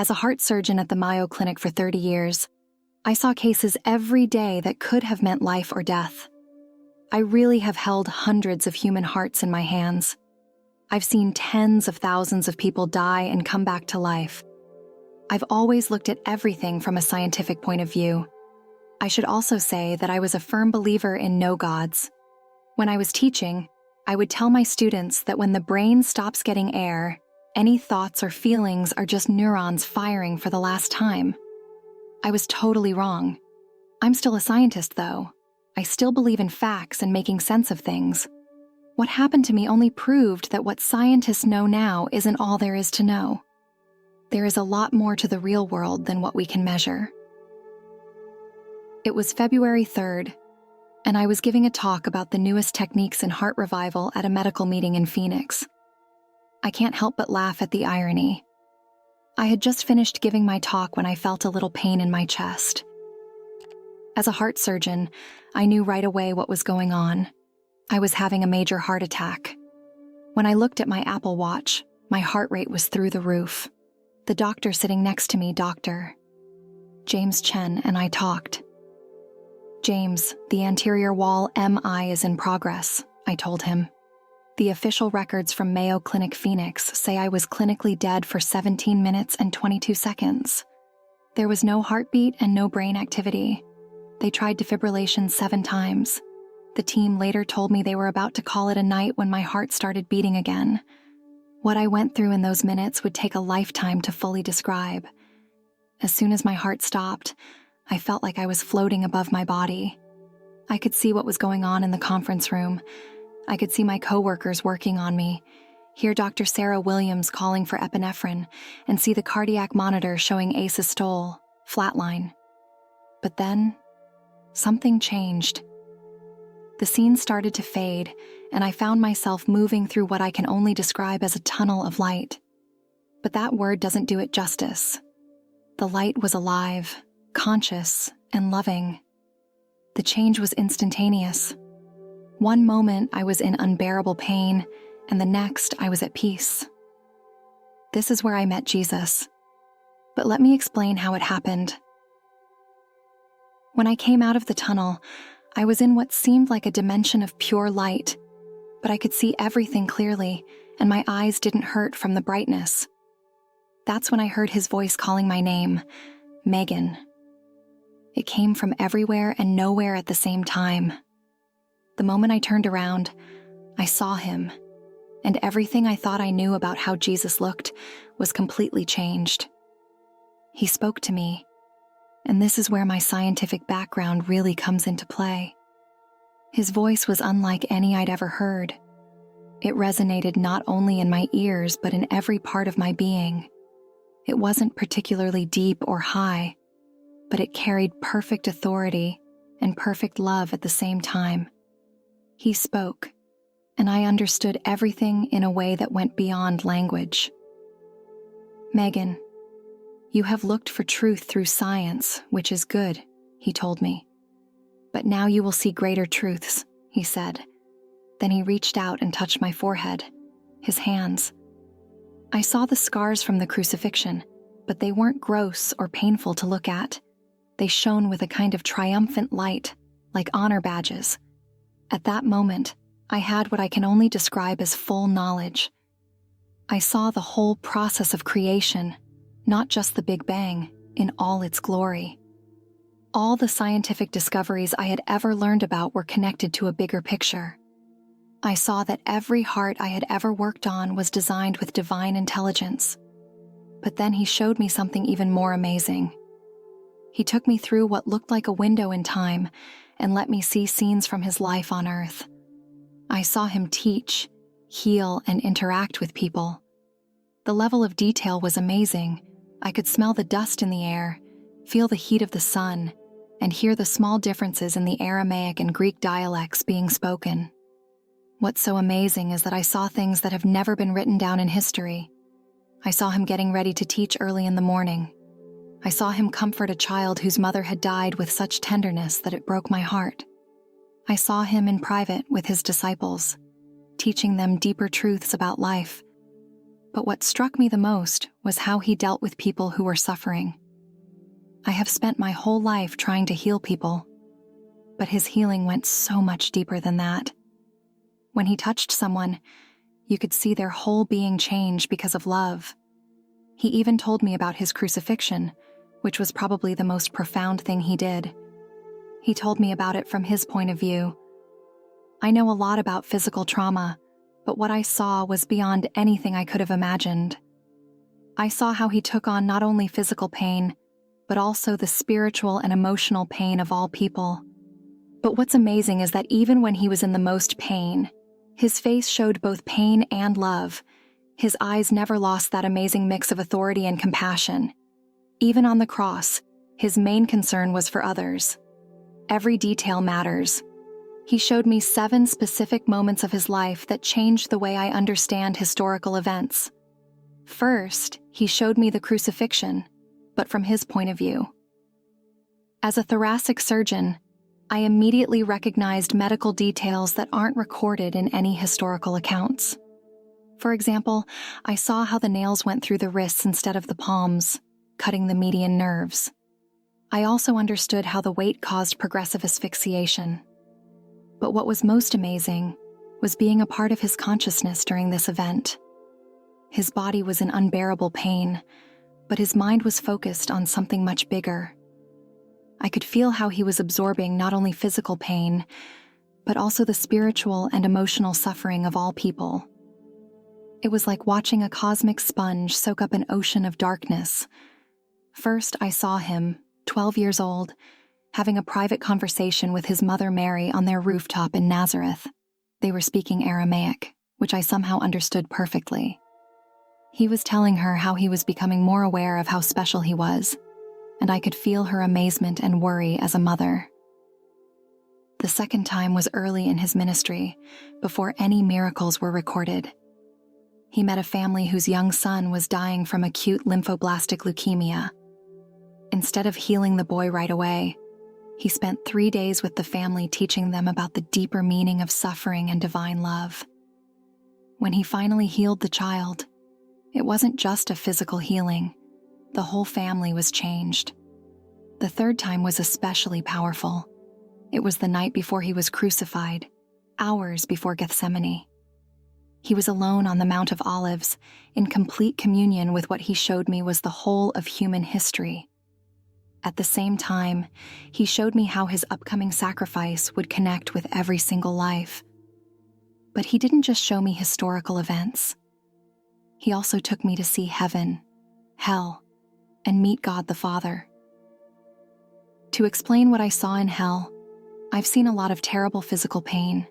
As a heart surgeon at the Mayo Clinic for 30 years, I saw cases every day that could have meant life or death. I really have held hundreds of human hearts in my hands. I've seen tens of thousands of people die and come back to life. I've always looked at everything from a scientific point of view. I should also say that I was a firm believer in no gods. When I was teaching, I would tell my students that when the brain stops getting air, any thoughts or feelings are just neurons firing for the last time. I was totally wrong. I'm still a scientist, though. I still believe in facts and making sense of things. What happened to me only proved that what scientists know now isn't all there is to know. There is a lot more to the real world than what we can measure. It was February 3rd, and I was giving a talk about the newest techniques in heart revival at a medical meeting in Phoenix. I can't help but laugh at the irony. I had just finished giving my talk when I felt a little pain in my chest. As a heart surgeon, I knew right away what was going on. I was having a major heart attack. When I looked at my Apple Watch, my heart rate was through the roof. The doctor sitting next to me, Dr. James Chen, and I talked. "James, the anterior wall MI is in progress," I told him. "The official records from Mayo Clinic Phoenix say I was clinically dead for 17 minutes and 22 seconds. There was no heartbeat and no brain activity. They tried defibrillation 7 times. The team later told me they were about to call it a night when my heart started beating again. What I went through in those minutes would take a lifetime to fully describe. As soon as my heart stopped, I felt like I was floating above my body. I could see what was going on in the conference room. I could see my coworkers working on me, hear Dr. Sarah Williams calling for epinephrine, and see the cardiac monitor showing asystole, flatline. But then, something changed. The scene started to fade, and I found myself moving through what I can only describe as a tunnel of light. But that word doesn't do it justice. The light was alive, conscious, and loving. The change was instantaneous. One moment I was in unbearable pain, and the next I was at peace. This is where I met Jesus. But let me explain how it happened. When I came out of the tunnel, I was in what seemed like a dimension of pure light, but I could see everything clearly, and my eyes didn't hurt from the brightness. That's when I heard his voice calling my name, Megan. It came from everywhere and nowhere at the same time. The moment I turned around, I saw him, and everything I thought I knew about how Jesus looked was completely changed. He spoke to me, and this is where my scientific background really comes into play. His voice was unlike any I'd ever heard. It resonated not only in my ears, but in every part of my being. It wasn't particularly deep or high, but it carried perfect authority and perfect love at the same time. He spoke, and I understood everything in a way that went beyond language. "Megan, you have looked for truth through science, which is good," he told me. "But now you will see greater truths," he said. Then he reached out and touched my forehead, his hands. I saw the scars from the crucifixion, but they weren't gross or painful to look at. They shone with a kind of triumphant light, like honor badges. At that moment, I had what I can only describe as full knowledge. I saw the whole process of creation, not just the Big Bang, in all its glory. All the scientific discoveries I had ever learned about were connected to a bigger picture. I saw that every heart I had ever worked on was designed with divine intelligence. But then he showed me something even more amazing. He took me through what looked like a window in time and let me see scenes from his life on Earth. I saw him teach, heal, and interact with people. The level of detail was amazing. I could smell the dust in the air, feel the heat of the sun, and hear the small differences in the Aramaic and Greek dialects being spoken. What's so amazing is that I saw things that have never been written down in history. I saw him getting ready to teach early in the morning. I saw him comfort a child whose mother had died with such tenderness that it broke my heart. I saw him in private with his disciples, teaching them deeper truths about life. But what struck me the most was how he dealt with people who were suffering. I have spent my whole life trying to heal people, but his healing went so much deeper than that. When he touched someone, you could see their whole being change because of love. He even told me about his crucifixion, which was probably the most profound thing he did. He told me about it from his point of view. I know a lot about physical trauma, but what I saw was beyond anything I could have imagined. I saw how he took on not only physical pain, but also the spiritual and emotional pain of all people. But what's amazing is that even when he was in the most pain, his face showed both pain and love. His eyes never lost that amazing mix of authority and compassion. Even on the cross, his main concern was for others. Every detail matters. He showed me 7 specific moments of his life that changed the way I understand historical events. First, he showed me the crucifixion, but from his point of view. As a thoracic surgeon, I immediately recognized medical details that aren't recorded in any historical accounts. For example, I saw how the nails went through the wrists instead of the palms, cutting the median nerves. I also understood how the weight caused progressive asphyxiation. But what was most amazing was being a part of his consciousness during this event. His body was in unbearable pain, but his mind was focused on something much bigger. I could feel how he was absorbing not only physical pain, but also the spiritual and emotional suffering of all people. It was like watching a cosmic sponge soak up an ocean of darkness. First, I saw him, 12 years old, having a private conversation with his mother Mary on their rooftop in Nazareth. They were speaking Aramaic, which I somehow understood perfectly. He was telling her how he was becoming more aware of how special he was, and I could feel her amazement and worry as a mother. The second time was early in his ministry, before any miracles were recorded. He met a family whose young son was dying from acute lymphoblastic leukemia. Instead of healing the boy right away, he spent 3 days with the family teaching them about the deeper meaning of suffering and divine love. When he finally healed the child, it wasn't just a physical healing. The whole family was changed. The third time was especially powerful. It was the night before he was crucified, hours before Gethsemane. He was alone on the Mount of Olives, in complete communion with what he showed me was the whole of human history. At the same time, he showed me how his upcoming sacrifice would connect with every single life. But he didn't just show me historical events. He also took me to see heaven, hell, and meet God the Father. To explain what I saw in hell, I've seen a lot of terrible physical pain.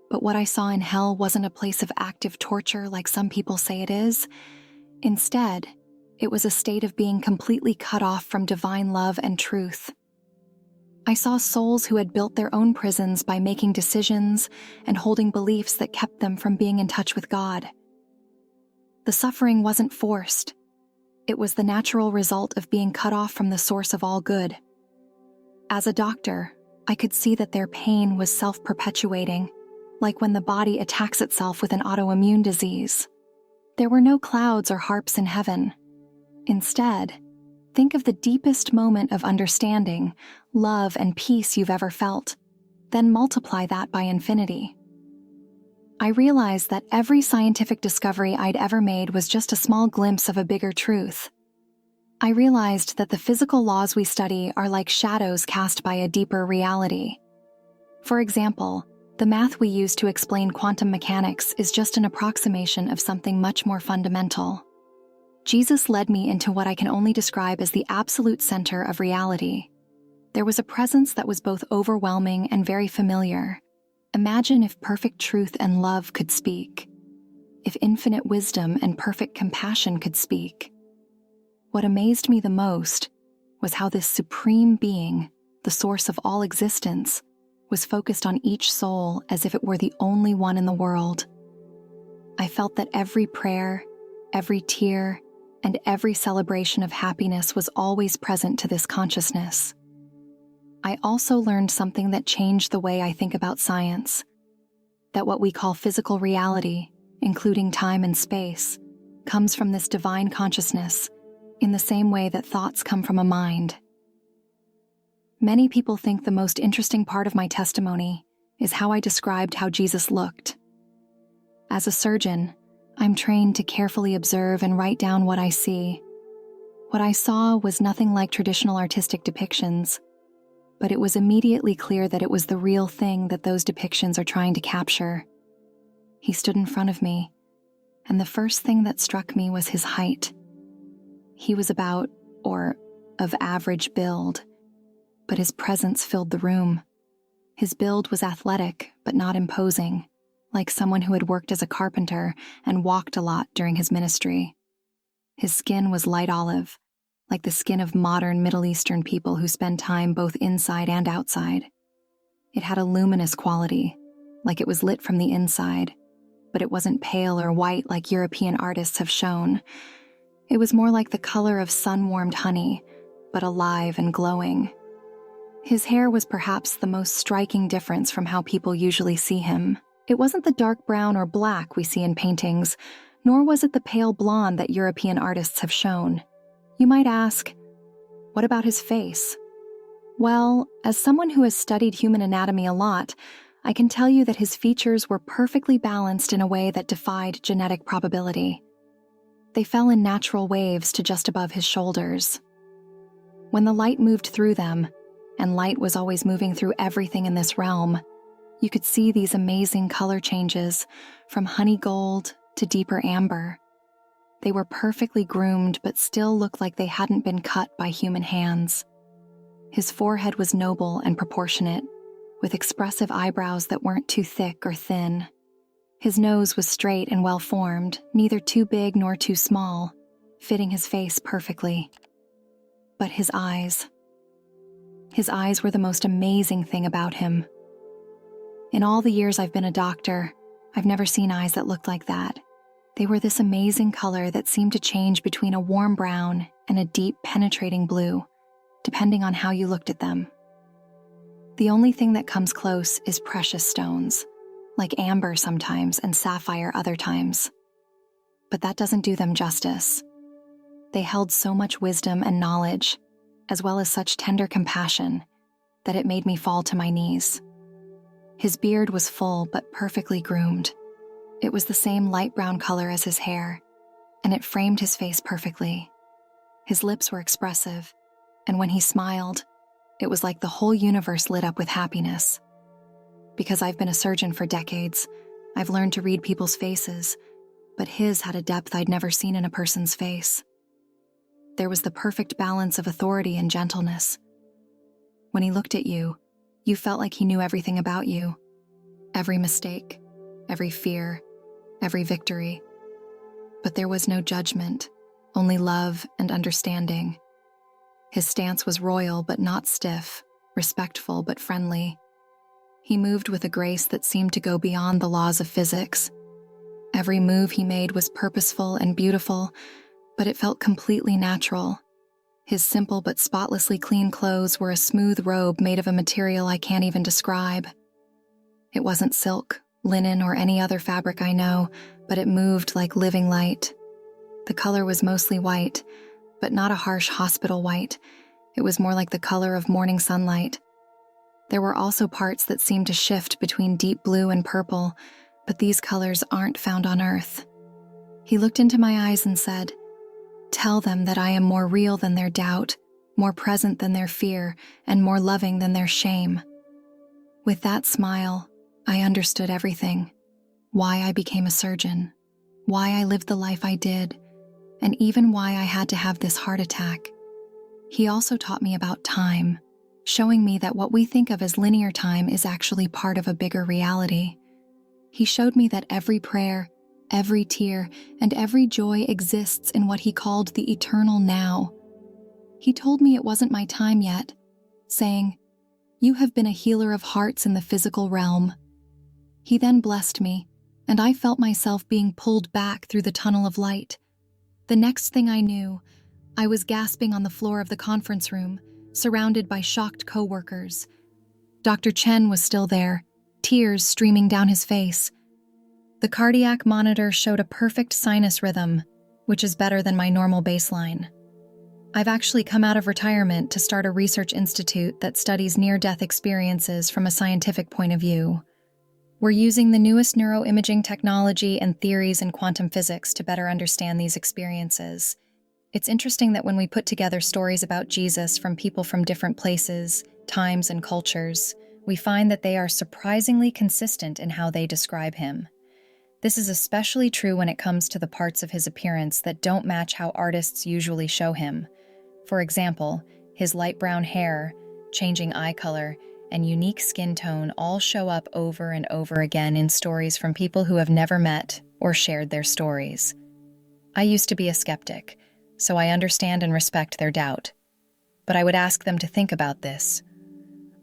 But what I saw in hell wasn't a place of active torture like some people say it is. Instead, it was a state of being completely cut off from divine love and truth. I saw souls who had built their own prisons by making decisions and holding beliefs that kept them from being in touch with God. The suffering wasn't forced. It was the natural result of being cut off from the source of all good. As a doctor, I could see that their pain was self-perpetuating, like when the body attacks itself with an autoimmune disease. There were no clouds or harps in heaven. Instead, think of the deepest moment of understanding, love, and peace you've ever felt, then multiply that by infinity. I realized that every scientific discovery I'd ever made was just a small glimpse of a bigger truth. I realized that the physical laws we study are like shadows cast by a deeper reality. For example, the math we use to explain quantum mechanics is just an approximation of something much more fundamental. Jesus led me into what I can only describe as the absolute center of reality. There was a presence that was both overwhelming and very familiar. Imagine if perfect truth and love could speak. If infinite wisdom and perfect compassion could speak. What amazed me the most was how this supreme being, the source of all existence, was focused on each soul as if it were the only one in the world. I felt that every prayer, every tear, and every celebration of happiness was always present to this consciousness. I also learned something that changed the way I think about science, that what we call physical reality, including time and space, comes from this divine consciousness, in the same way that thoughts come from a mind. Many people think the most interesting part of my testimony is how I described how Jesus looked. As a surgeon, I'm trained to carefully observe and write down what I see. What I saw was nothing like traditional artistic depictions, but it was immediately clear that it was the real thing that those depictions are trying to capture. He stood in front of me, and the first thing that struck me was his height. He was of average build, but his presence filled the room. His build was athletic, but not imposing, like someone who had worked as a carpenter and walked a lot during his ministry. His skin was light olive, like the skin of modern Middle Eastern people who spend time both inside and outside. It had a luminous quality, like it was lit from the inside, but it wasn't pale or white like European artists have shown. It was more like the color of sun-warmed honey, but alive and glowing. His hair was perhaps the most striking difference from how people usually see him. It wasn't the dark brown or black we see in paintings, nor was it the pale blonde that European artists have shown. You might ask, what about his face? Well, as someone who has studied human anatomy a lot, I can tell you that his features were perfectly balanced in a way that defied genetic probability. They fell in natural waves to just above his shoulders. When the light moved through them, and light was always moving through everything in this realm, you could see these amazing color changes, from honey gold to deeper amber. They were perfectly groomed but still looked like they hadn't been cut by human hands. His forehead was noble and proportionate, with expressive eyebrows that weren't too thick or thin. His nose was straight and well-formed, neither too big nor too small, fitting his face perfectly. But his eyes were the most amazing thing about him. In all the years I've been a doctor, I've never seen eyes that looked like that. They were this amazing color that seemed to change between a warm brown and a deep, penetrating blue, depending on how you looked at them. The only thing that comes close is precious stones, like amber sometimes and sapphire other times. But that doesn't do them justice. They held so much wisdom and knowledge, as well as such tender compassion, that it made me fall to my knees. His beard was full but perfectly groomed. It was the same light brown color as his hair, and it framed his face perfectly. His lips were expressive, and when he smiled, it was like the whole universe lit up with happiness. Because I've been a surgeon for decades, I've learned to read people's faces, but his had a depth I'd never seen in a person's face. There was the perfect balance of authority and gentleness. When he looked at you, you felt like he knew everything about you. Every mistake, every fear, every victory. But there was no judgment, only love and understanding. His stance was royal but not stiff, respectful but friendly. He moved with a grace that seemed to go beyond the laws of physics. Every move he made was purposeful and beautiful, but it felt completely natural. His simple but spotlessly clean clothes were a smooth robe made of a material I can't even describe. It wasn't silk, linen, or any other fabric I know, but it moved like living light. The color was mostly white, but not a harsh hospital white. It was more like the color of morning sunlight. There were also parts that seemed to shift between deep blue and purple, but these colors aren't found on Earth. He looked into my eyes and said, "Tell them that I am more real than their doubt, more present than their fear, and more loving than their shame." With that smile, I understood everything. Why I became a surgeon, why I lived the life I did, and even why I had to have this heart attack. He also taught me about time, showing me that what we think of as linear time is actually part of a bigger reality. He showed me that every prayer, every tear, and every joy exists in what he called the eternal now. He told me it wasn't my time yet, saying, "You have been a healer of hearts in the physical realm." He then blessed me, and I felt myself being pulled back through the tunnel of light. The next thing I knew, I was gasping on the floor of the conference room, surrounded by shocked coworkers. Dr. Chen was still there, tears streaming down his face. The cardiac monitor showed a perfect sinus rhythm, which is better than my normal baseline. I've actually come out of retirement to start a research institute that studies near-death experiences from a scientific point of view. We're using the newest neuroimaging technology and theories in quantum physics to better understand these experiences. It's interesting that when we put together stories about Jesus from people from different places, times, and cultures, we find that they are surprisingly consistent in how they describe him. This is especially true when it comes to the parts of his appearance that don't match how artists usually show him. For example, his light brown hair, changing eye color, and unique skin tone all show up over and over again in stories from people who have never met or shared their stories. I used to be a skeptic, so I understand and respect their doubt. But I would ask them to think about this.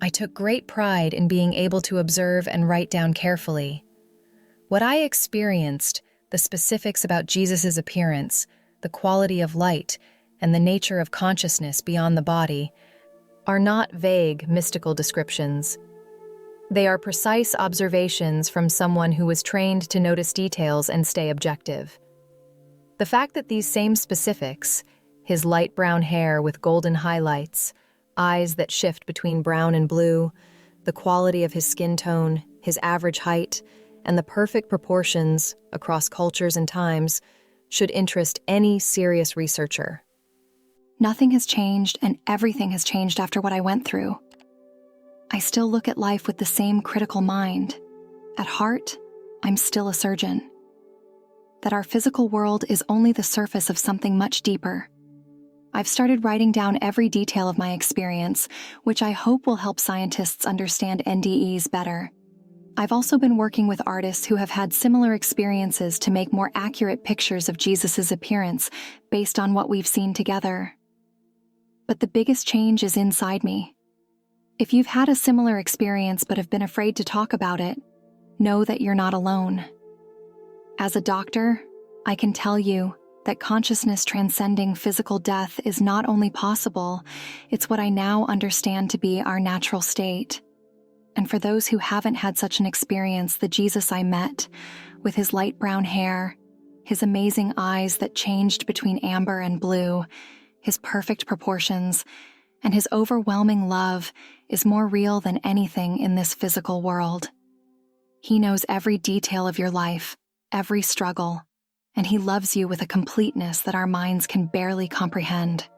I took great pride in being able to observe and write down carefully. What I experienced, the specifics about Jesus' appearance, the quality of light, and the nature of consciousness beyond the body, are not vague, mystical descriptions. They are precise observations from someone who was trained to notice details and stay objective. The fact that these same specifics, his light brown hair with golden highlights, eyes that shift between brown and blue, the quality of his skin tone, his average height, and the perfect proportions across cultures and times, should interest any serious researcher. Nothing has changed, and everything has changed after what I went through. I still look at life with the same critical mind. At heart, I'm still a surgeon. That our physical world is only the surface of something much deeper. I've started writing down every detail of my experience, which I hope will help scientists understand NDEs better. I've also been working with artists who have had similar experiences to make more accurate pictures of Jesus' appearance based on what we've seen together. But the biggest change is inside me. If you've had a similar experience but have been afraid to talk about it, know that you're not alone. As a doctor, I can tell you that consciousness transcending physical death is not only possible, it's what I now understand to be our natural state. And for those who haven't had such an experience, the Jesus I met, with his light brown hair, his amazing eyes that changed between amber and blue, his perfect proportions, and his overwhelming love is more real than anything in this physical world. He knows every detail of your life, every struggle, and he loves you with a completeness that our minds can barely comprehend.